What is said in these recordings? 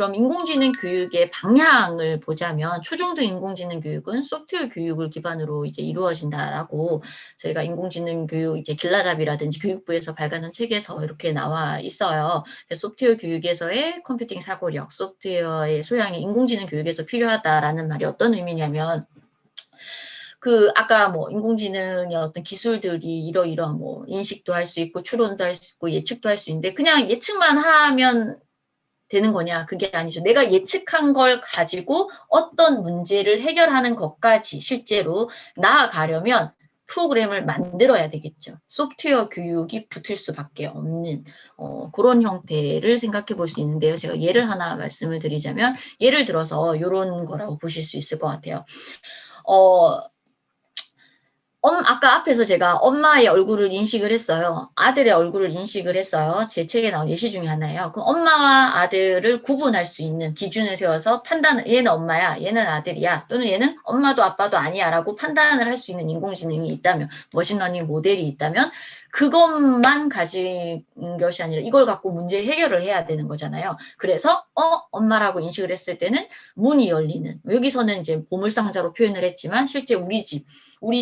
그럼 인공지능 교육의 방향을 보자면 초중등 인공지능 교육은 소프트웨어 교육을 기반으로 이제 이루어진다라고 저희가 인공지능 교육 이제 길라잡이라든지 교육부에서 발간한 책에서 이렇게 나와 있어요. 소프트웨어 교육에서의 컴퓨팅 사고력, 소프트웨어의 소양이 인공지능 교육에서 필요하다라는 말이 어떤 의미냐면 아까 뭐 인공지능의 어떤 기술들이 이러이러한 뭐 인식도 할 수 있고 추론도 할 수 있고 예측도 할 수 있는데 그냥 예측만 하면 되는 거냐? 그게 아니죠. 내가 예측한 걸 가지고 어떤 문제를 해결하는 것까지 실제로 나아가려면 프로그램을 만들어야 되겠죠. 소프트웨어 교육이 붙을 수밖에 없는 그런 형태를 생각해 볼 수 있는데요. 제가 예를 하나 말씀을 드리자면 예를 들어서 이런 거라고 보실 수 있을 것 같아요. 아까 앞에서 제가 엄마의 얼굴을 인식을 했어요. 아들의 얼굴을 인식을 했어요. 제 책에 나온 예시 중에 하나예요. 그 엄마와 아들을 구분할 수 있는 기준을 세워서 얘는 엄마야, 얘는 아들이야, 또는 얘는 엄마도 아빠도 아니야 라고 판단을 할 수 있는 인공지능이 있다면, 머신러닝 모델이 있다면 그것만 가진 것이 아니라 이걸 갖고 문제 해결을 해야 되는 거잖아요. 그래서 엄마라고 인식을 했을 때는 문이 열리는, 여기서는 이제 보물상자로 표현을 했지만 실제 우리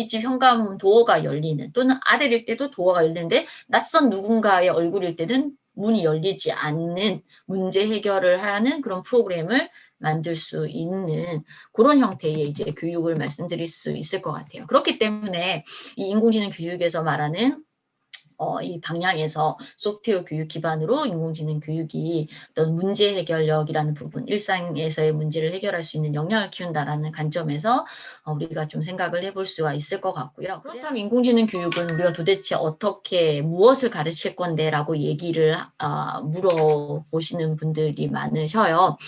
집 현관문 도어가 열리는, 또는 아들일 때도 도어가 열리는데 낯선 누군가의 얼굴일 때는 문이 열리지 않는 문제 해결을 하는 그런 프로그램을 만들 수 있는 그런 형태의 이제 교육을 말씀드릴 수 있을 것 같아요. 그렇기 때문에 이 인공지능 교육에서 말하는 이 방향에서 소프트웨어 교육 기반으로 인공지능 교육이 어떤 문제 해결력이라는 부분, 일상에서의 문제를 해결할 수 있는 역량을 키운다라는 관점에서 우리가 좀 생각을 해볼 수가 있을 것 같고요. 그렇다면 인공지능 교육은 우리가 도대체 무엇을 가르칠 건데 라고 얘기를 물어보시는 분들이 많으셔요.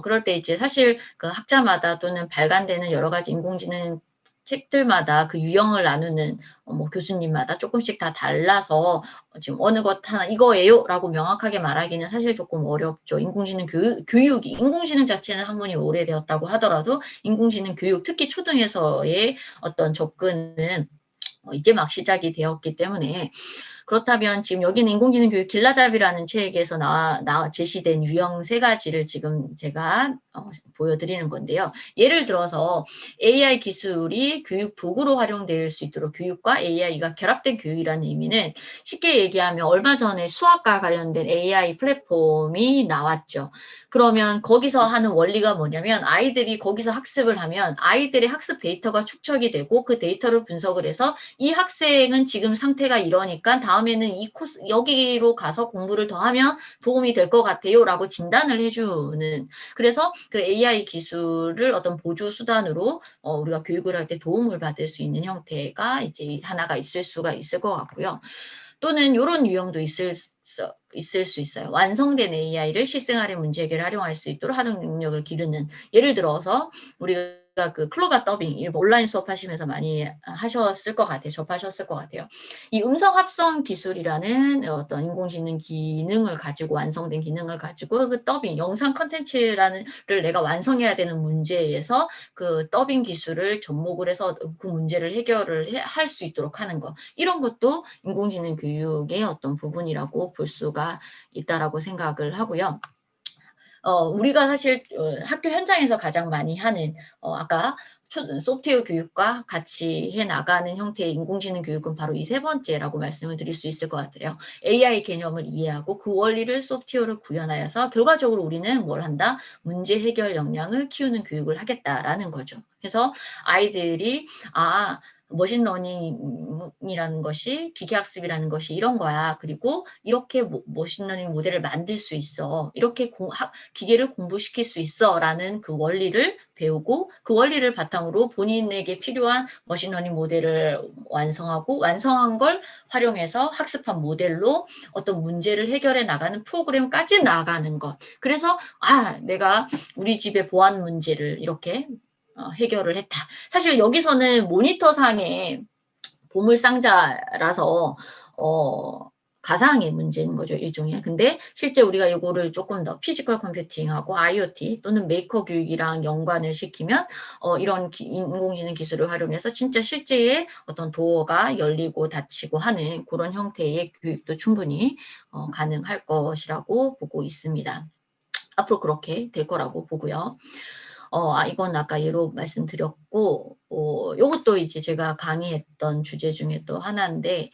그럴 때 이제 사실 그 학자마다 또는 발간되는 여러 가지 인공지능 책들마다 그 유형을 나누는 뭐 교수님마다 조금씩 다 달라서 지금 어느 것 하나 이거예요 라고 명확하게 말하기는 사실 조금 어렵죠. 인공지능 교육이, 인공지능 자체는 학문이 오래되었다고 하더라도 인공지능 교육, 특히 초등에서의 어떤 접근은 이제 막 시작이 되었기 때문에, 그렇다면 지금 여기는 인공지능 교육 길라잡이라는 책에서 제시된 유형 3가지를 지금 제가 보여드리는 건데요. 예를 들어서 AI 기술이 교육 도구로 활용될 수 있도록 교육과 AI가 결합된 교육이라는 의미는, 쉽게 얘기하면 얼마 전에 수학과 관련된 AI 플랫폼이 나왔죠. 그러면 거기서 하는 원리가 뭐냐면 아이들이 거기서 학습을 하면 아이들의 학습 데이터가 축적이 되고 그 데이터를 분석을 해서 이 학생은 지금 상태가 이러니까 다음에는 이 코스 여기로 가서 공부를 더 하면 도움이 될 것 같아요 라고 진단을 해주는, 그래서 그 AI 기술을 어떤 보조 수단으로 우리가 교육을 할 때 도움을 받을 수 있는 형태가 이제 하나가 있을 수가 있을 것 같고요. 또는 이런 유형도 있을 수 있어요. 완성된 AI를 실생활의 문제 해결에 활용할 수 있도록 하는 능력을 기르는, 예를 들어서 우리가 그 클로바 더빙 온라인 수업하시면서 많이 하셨을 것 같아요. 접하셨을 것 같아요. 이 음성 합성 기술이라는 어떤 인공지능 기능을 가지고, 완성된 기능을 가지고 그 더빙, 영상 컨텐츠를 내가 완성해야 되는 문제에서 그 더빙 기술을 접목을 해서 그 문제를 해결을 할 수 있도록 하는 것, 이런 것도 인공지능 교육의 어떤 부분이라고 볼 수가 있다라고 생각을 하고요. 우리가 사실 학교 현장에서 가장 많이 하는 아까 소프트웨어 교육과 같이 해나가는 형태의 인공지능 교육은 바로 이 3번째라고 말씀을 드릴 수 있을 것 같아요. AI 개념을 이해하고 그 원리를 소프트웨어로 구현하여서 결과적으로 우리는 뭘 한다? 문제 해결 역량을 키우는 교육을 하겠다라는 거죠. 그래서 아이들이 머신러닝이라는 것이, 기계학습이라는 것이 이런 거야. 그리고 이렇게 머신러닝 모델을 만들 수 있어. 이렇게 기계를 공부시킬 수 있어. 라는 그 원리를 배우고, 그 원리를 바탕으로 본인에게 필요한 머신러닝 모델을 완성하고, 완성한 걸 활용해서 학습한 모델로 어떤 문제를 해결해 나가는 프로그램까지 나가는 것. 그래서 내가 우리 집의 보안 문제를 이렇게 해결을 했다. 사실 여기서는 모니터상의 보물상자라서 가상의 문제인 거죠, 일종의. 근데 실제 우리가 이거를 조금 더 피지컬 컴퓨팅하고 IoT 또는 메이커 교육이랑 연관을 시키면 이런 인공지능 기술을 활용해서 진짜 실제의 어떤 도어가 열리고 닫히고 하는 그런 형태의 교육도 충분히 가능할 것이라고 보고 있습니다. 앞으로 그렇게 될 거라고 보고요. 이건 아까 예로 말씀드렸고, 요것도 이제 제가 강의했던 주제 중에 또 하나인데,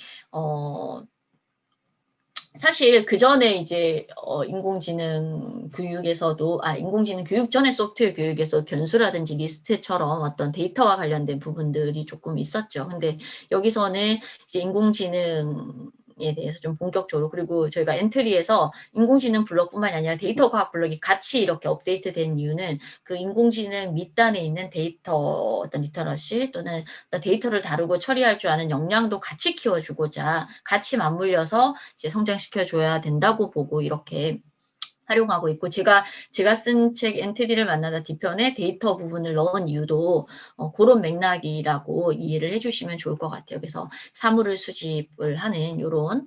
사실 그 전에 이제 인공지능 교육에서도 인공지능 교육 전에 소프트웨어 교육에서 변수라든지 리스트처럼 어떤 데이터와 관련된 부분들이 조금 있었죠. 근데 여기서는 이제 인공지능에 대해서 좀 본격적으로, 그리고 저희가 엔트리에서 인공지능 블록뿐만이 아니라 데이터 과학 블록이 같이 이렇게 업데이트된 이유는 그 인공지능 밑단에 있는 데이터 어떤 리터러시 또는 어떤 데이터를 다루고 처리할 줄 아는 역량도 같이 키워주고자 같이 맞물려서 이제 성장시켜줘야 된다고 보고 이렇게 활용하고 있고, 제가 쓴 책 엔트리를 만나다 뒤편에 데이터 부분을 넣은 이유도 그런 맥락이라고 이해를 해주시면 좋을 것 같아요. 그래서 사물을 수집을 하는 이런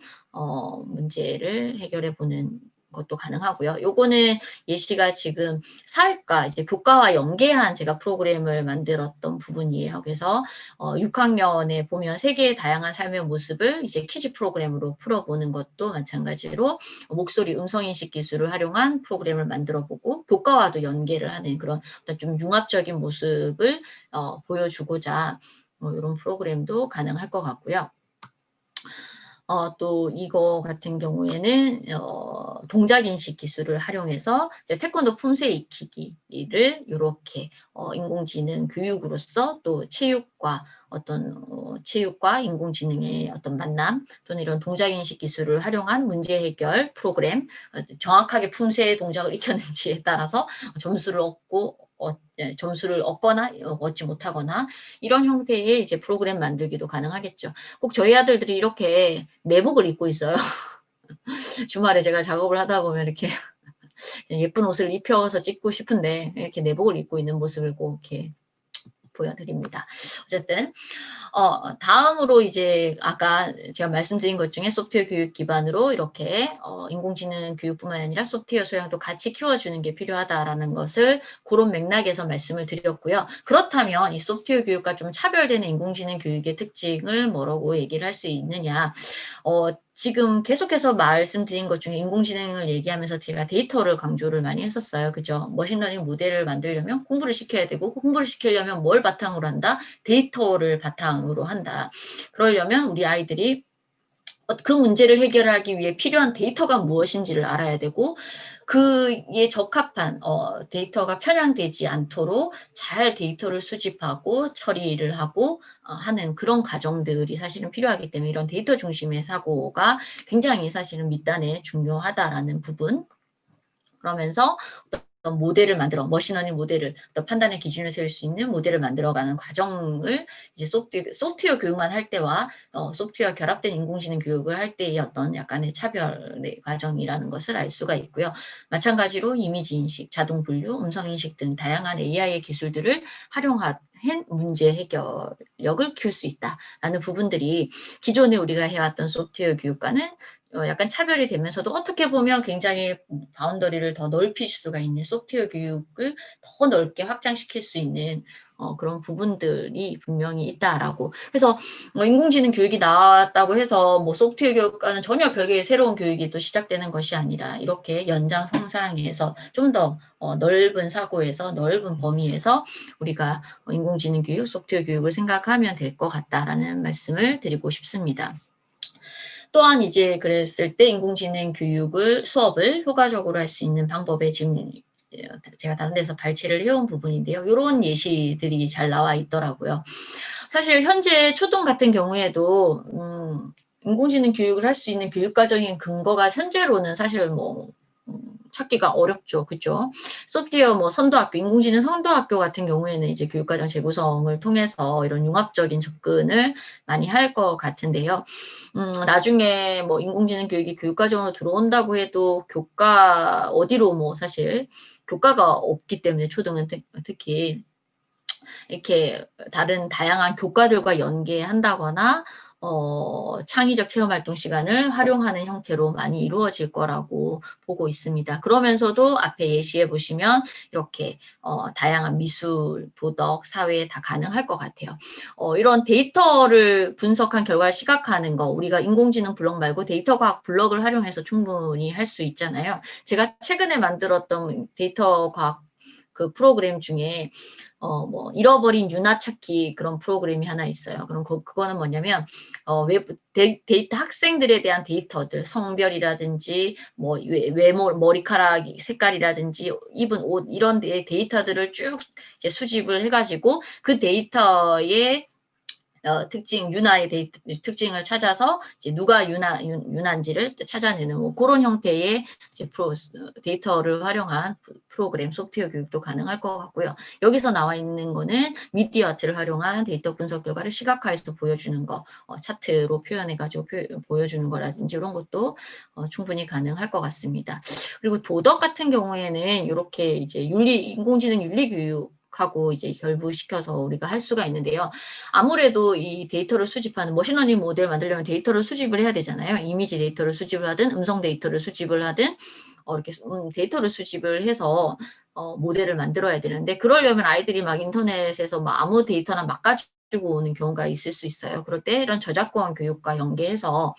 문제를 해결해 보는 것도 가능하고요. 요거는 예시가 지금 사회과 이제 교과와 연계한 제가 프로그램을 만들었던 부분이에요. 그래서 6학년에 보면 세계의 다양한 삶의 모습을 이제 퀴즈 프로그램으로 풀어보는 것도 마찬가지로 목소리 음성인식 기술을 활용한 프로그램을 만들어보고 교과와도 연계를 하는 그런 어떤 좀 융합적인 모습을 보여주고자 이런 프로그램도 가능할 것 같고요. 또 이거 같은 경우에는 동작인식 기술을 활용해서 이제 태권도 품새 익히기를 이렇게 인공지능 교육으로서 또 체육과 체육과 인공지능의 어떤 만남 또는 이런 동작인식 기술을 활용한 문제 해결 프로그램, 정확하게 품새의 동작을 익혔는지에 따라서 점수를 점수를 얻거나 얻지 못하거나 이런 형태의 이제 프로그램 만들기도 가능하겠죠. 꼭 저희 아들들이 이렇게 내복을 입고 있어요. 주말에 제가 작업을 하다 보면 이렇게 예쁜 옷을 입혀서 찍고 싶은데 이렇게 내복을 입고 있는 모습을 꼭 이렇게 보여드립니다. 어쨌든 다음으로 이제 아까 제가 말씀드린 것 중에 소프트웨어 교육 기반으로 이렇게 인공지능 교육뿐만 아니라 소프트웨어 소양도 같이 키워주는 게 필요하다라는 것을 그런 맥락에서 말씀을 드렸고요. 그렇다면 이 소프트웨어 교육과 좀 차별되는 인공지능 교육의 특징을 뭐라고 얘기를 할 수 있느냐. 지금 계속해서 말씀드린 것 중에 인공지능을 얘기하면서 제가 데이터를 강조를 많이 했었어요. 그죠? 머신러닝 모델을 만들려면 공부를 시켜야 되고, 공부를 시키려면 뭘 바탕으로 한다? 데이터를 바탕으로 한다. 그러려면 우리 아이들이 그 문제를 해결하기 위해 필요한 데이터가 무엇인지를 알아야 되고, 그에 적합한 데이터가 편향되지 않도록 잘 데이터를 수집하고 처리를 하고 하는 그런 과정들이 사실은 필요하기 때문에 이런 데이터 중심의 사고가 굉장히 사실은 밑단에 중요하다라는 부분. 그러면서 어떤 모델을 만들어, 머신러닝 모델을, 어떤 판단의 기준을 세울 수 있는 모델을 만들어가는 과정을 이제 소프트웨어 교육만 할 때와 소프트웨어 결합된 인공지능 교육을 할 때의 어떤 약간의 차별의 과정이라는 것을 알 수가 있고요. 마찬가지로 이미지 인식, 자동 분류, 음성 인식 등 다양한 AI의 기술들을 활용한 문제 해결력을 키울 수 있다라는 부분들이 기존에 우리가 해왔던 소프트웨어 교육과는 약간 차별이 되면서도 어떻게 보면 굉장히 바운더리를 더 넓힐 수가 있는 소프트웨어 교육을 더 넓게 확장시킬 수 있는 그런 부분들이 분명히 있다라고. 그래서 인공지능 교육이 나왔다고 해서 뭐 소프트웨어 교육과는 전혀 별개의 새로운 교육이 또 시작되는 것이 아니라 이렇게 연장성상에서 좀 더 넓은 사고에서 넓은 범위에서 우리가 인공지능 교육, 소프트웨어 교육을 생각하면 될 것 같다라는 말씀을 드리고 싶습니다. 또한 이제 그랬을 때 인공지능 수업을 효과적으로 할 수 있는 방법에 지금 제가 다른 데서 발췌를 해온 부분인데요. 이런 예시들이 잘 나와 있더라고요. 사실 현재 초등 같은 경우에도 인공지능 교육을 할 수 있는 교육과정인 근거가 현재로는 사실 찾기가 어렵죠. 그죠? 소프트웨어 선도학교, 인공지능 선도학교 같은 경우에는 이제 교육과정 재구성을 통해서 이런 융합적인 접근을 많이 할 것 같은데요. 나중에 인공지능 교육이 교육과정으로 들어온다고 해도 어디로 사실 교과가 없기 때문에 초등은 특히 이렇게 다른 다양한 교과들과 연계한다거나 창의적 체험활동 시간을 활용하는 형태로 많이 이루어질 거라고 보고 있습니다. 그러면서도 앞에 예시해 보시면 이렇게 다양한 미술, 도덕, 사회 다 가능할 것 같아요. 이런 데이터를 분석한 결과를 시각화하는 거, 우리가 인공지능 블록 말고 데이터 과학 블록을 활용해서 충분히 할 수 있잖아요. 제가 최근에 만들었던 데이터 과학 그 프로그램 중에 뭐 잃어버린 유나 찾기 그런 프로그램이 하나 있어요. 그럼 그거는 뭐냐면 외부 데이터 학생들에 대한 데이터들 성별이라든지 뭐 외모 머리카락 색깔이라든지 입은 옷 이런 데이터들을 쭉 이제 수집을 해가지고 그 데이터에 특징, 윤화의 특징을 찾아서 이제 누가 윤한지를 찾아내는 뭐 그런 형태의 이제 데이터를 활용한 프로그램, 소프트웨어 교육도 가능할 것 같고요. 여기서 나와 있는 거는 미디어 아트를 활용한 데이터 분석 결과를 시각화해서 보여주는 거, 차트로 표현해가지고 보여주는 거라든지 이런 것도 충분히 가능할 것 같습니다. 그리고 도덕 같은 경우에는 이렇게 이제 인공지능 윤리 교육 하고 이제 결부시켜서 우리가 할 수가 있는데요. 아무래도 이 데이터를 수집하는 머신러닝 모델 만들려면 데이터를 수집을 해야 되잖아요. 이미지 데이터를 수집을 하든 음성 데이터를 수집을 하든 이렇게 데이터를 수집을 해서 모델을 만들어야 되는데 그러려면 아이들이 막 인터넷에서 막 아무 데이터나 막 가지고 오는 경우가 있을 수 있어요. 그럴 때 이런 저작권 교육과 연계해서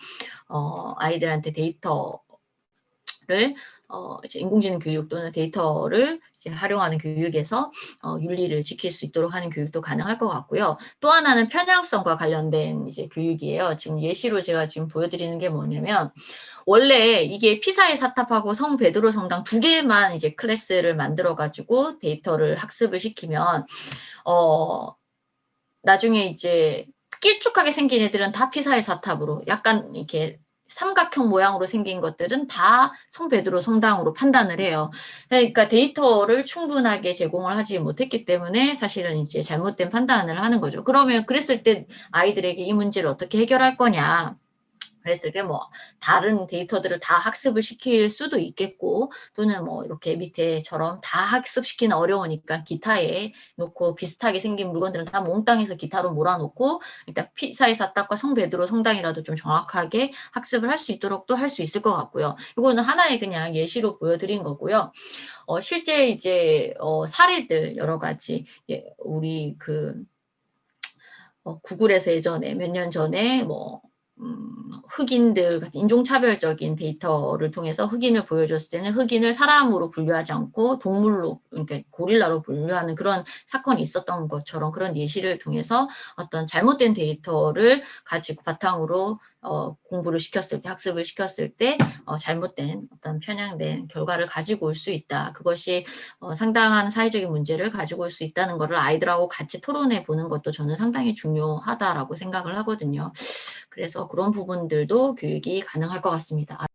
아이들한테 데이터를 이제 인공지능 교육 또는 데이터를 이제 활용하는 교육에서 윤리를 지킬 수 있도록 하는 교육도 가능할 것 같고요. 또 하나는 편향성과 관련된 이제 교육이에요. 지금 예시로 제가 지금 보여드리는 게 뭐냐면 원래 이게 피사의 사탑하고 성 베드로 성당 두 개만 이제 클래스를 만들어 가지고 데이터를 학습을 시키면 나중에 이제 길쭉하게 생긴 애들은 다 피사의 사탑으로 약간 이렇게 삼각형 모양으로 생긴 것들은 다 성베드로 성당으로 판단을 해요. 그러니까 데이터를 충분하게 제공을 하지 못했기 때문에 사실은 이제 잘못된 판단을 하는 거죠. 그러면 그랬을 때 아이들에게 이 문제를 어떻게 해결할 거냐. 그랬을 때 뭐 다른 데이터들을 다 학습을 시킬 수도 있겠고 또는 뭐 이렇게 밑에처럼 다 학습시키는 어려우니까 기타에 놓고 비슷하게 생긴 물건들은 다 몽땅해서 기타로 몰아놓고 일단 피사의 사탁과 성베드로 성당이라도 좀 정확하게 학습을 할 수 있도록 또 할 수 있을 것 같고요. 이거는 하나의 그냥 예시로 보여드린 거고요. 실제 이제 사례들 여러 가지 우리 그 구글에서 예전에 몇 년 전에 뭐 흑인들 같은 인종차별적인 데이터를 통해서 흑인을 보여줬을 때는 흑인을 사람으로 분류하지 않고 동물로 그러니까 고릴라로 분류하는 그런 사건이 있었던 것처럼 그런 예시를 통해서 어떤 잘못된 데이터를 가지고 바탕으로 공부를 시켰을 때 학습을 시켰을 때 잘못된 어떤 편향된 결과를 가지고 올 수 있다. 그것이 상당한 사회적인 문제를 가지고 올 수 있다는 것을 아이들하고 같이 토론해 보는 것도 저는 상당히 중요하다라고 생각을 하거든요. 그래서 그런 부분들도 교육이 가능할 것 같습니다.